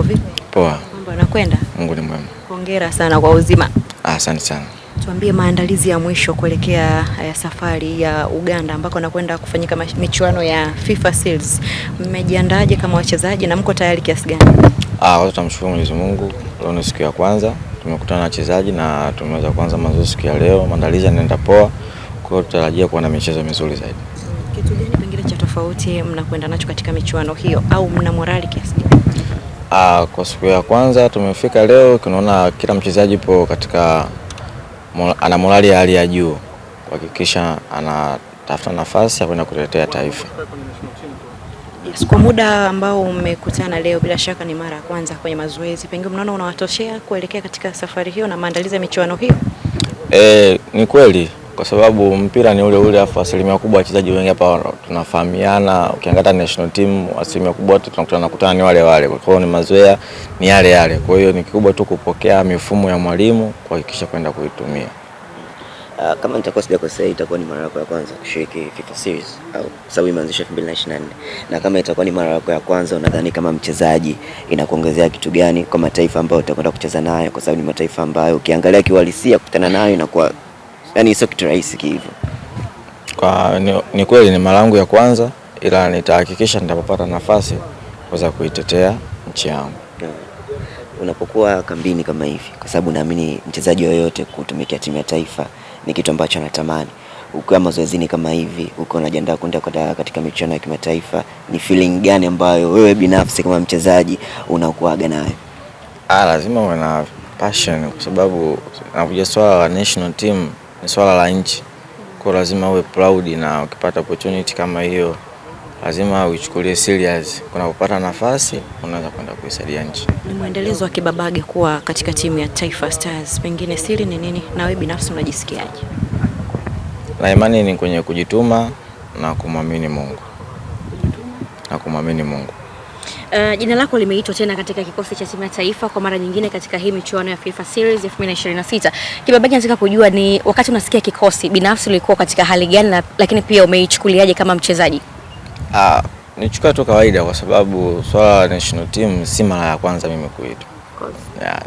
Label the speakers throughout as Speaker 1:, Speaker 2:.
Speaker 1: Vipi?
Speaker 2: Poa.
Speaker 1: Mambo yanakwenda?
Speaker 2: Mungu ni mwema.
Speaker 1: Hongera sana kwa uzima.
Speaker 2: Asante sana.
Speaker 1: Tuambie maandalizi ya mwisho kuelekea safari ya Uganda ambako nakwenda kufanyika michuano ya FIFA Series. Mmejiandaaje kama wachezaji na mko tayari kiasi gani?
Speaker 2: Kwanza tunamshukuru Mwenyezi Mungu. Leo ni siku ya kwanza tumekutana na wachezaji na tumeweza kuanza mazoezi siku ya leo. Maandalizi yanaenda poa. Kwa hiyo tutarajia kuwa na michezo mizuri zaidi.
Speaker 1: Kitu gani pengine cha tofauti mnakwenda nacho katika michuano hiyo au mna morali kiasi gani?
Speaker 2: Kwa siku ya kwanza tumefika leo, tunaona kila mchezaji katika ana morali ya hali ya juu kuhakikisha anatafuta nafasi ya kwenda kutetea taifa.
Speaker 1: Yes, kwa muda ambao umekutana leo bila shaka ni mara ya kwanza kwenye mazoezi. Pengine mnaona unawatoshea kuelekea katika safari hiyo na maandalizi ya michuano hiyo?
Speaker 2: Ni kweli kwa sababu mpira ni ule ule, afu asilimia kubwa wachezaji wengi hapa tunafahamiana. Ukiangalia national team asilimia kubwa wote tunakutana ni wale wale. Kwa hiyo ni mazoea ni yale yale. Kwa hiyo ni kikubwa tu kupokea mifumo ya mwalimu kuhakikisha kwenda kuitumia.
Speaker 3: Kama nitakuwa sijakosea, itakuwa ni mara yako ya kwanza kushiriki FIFA Series au sababu imeanzishwa 2024, na kama itakuwa ni mara yako ya kwanza, unadhani kama mchezaji inakuongezea kitu gani kwa mataifa ambayo utakwenda kucheza nayo, kwa sababu ni mataifa ambayo ukiangalia kiuhalisia kukutana nayo inakuwa yani sio kitu rahisi hivyo?
Speaker 2: Ni kweli ni mara yangu ya kwanza, ila nitahakikisha nitapopata nafasi kuweza kuitetea nchi yangu.
Speaker 3: Unapokuwa kambini kama hivi, kwa sababu naamini mchezaji yoyote kutumikia timu ya taifa ni kitu ambacho anatamani. Ukiwa mazoezini kama hivi, uko unajiandaa kwenda katika michuano ya kimataifa, ni feeling gani ambayo wewe binafsi kama mchezaji unakuaga nayo?
Speaker 2: Lazima uwe na passion kwa sababu unakuja swala la national team, ni swala la nchi. Kwa lazima uwe proud, na ukipata opportunity kama hiyo lazima uichukulie serious. Unapopata nafasi unaweza kwenda kuisaidia nchi.
Speaker 1: Ni muendelezo wa Kibabage kuwa katika timu ya Taifa Stars. Pengine siri ni nini na wewe binafsi unajisikiaje?
Speaker 2: Na imani ni kwenye kujituma na kumwamini Mungu.
Speaker 4: Jina lako limeitwa tena katika kikosi cha timu ya taifa kwa mara nyingine katika hii michuano ya FIFA Series 2026. Kibabage, nataka kujua ni wakati unasikia kikosi binafsi ulikuwa katika hali gani, lakini pia umeichukuliaje kama mchezaji?
Speaker 2: Nichukua tu kawaida kwa sababu swala la national team si mara ya kwanza mimi kuitwa.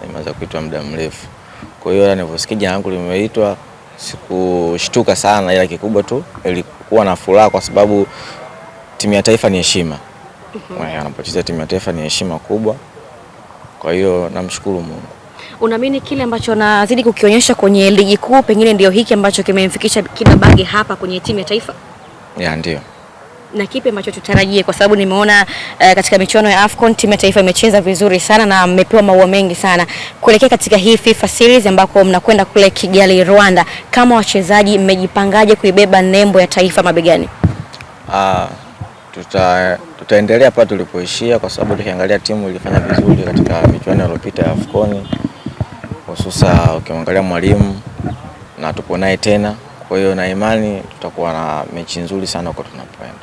Speaker 2: Nimeanza kuitwa muda mrefu. Kwa hiyo niliposikia jina langu limeitwa sikushtuka sana, ila kikubwa tu ilikuwa na furaha kwa sababu timu ya taifa ni heshima. Anapocheza timu ya taifa ni heshima kubwa. Kwa hiyo namshukuru Mungu.
Speaker 4: Unaamini kile ambacho anazidi kukionyesha kwenye ligi kuu pengine ndio hiki ambacho kimemfikisha Kibabage hapa kwenye timu ya taifa?
Speaker 2: Ndio.
Speaker 4: Na kipi ambacho tutarajie, kwa sababu nimeona katika michuano ya AFCON timu ya taifa imecheza vizuri sana na mmepewa maua mengi sana kuelekea katika hii FIFA Series ambako mnakwenda kule Kigali, Rwanda. Kama wachezaji mmejipangaje kuibeba nembo ya taifa mabegani?
Speaker 2: Tutaendelea pale tulipoishia, kwa sababu tukiangalia timu ilifanya vizuri katika michuano iliyopita ya AFCON, hususan ukiangalia mwalimu na tupo naye tena. Kwa hiyo na imani tutakuwa na mechi nzuri sana kwa tunapoenda.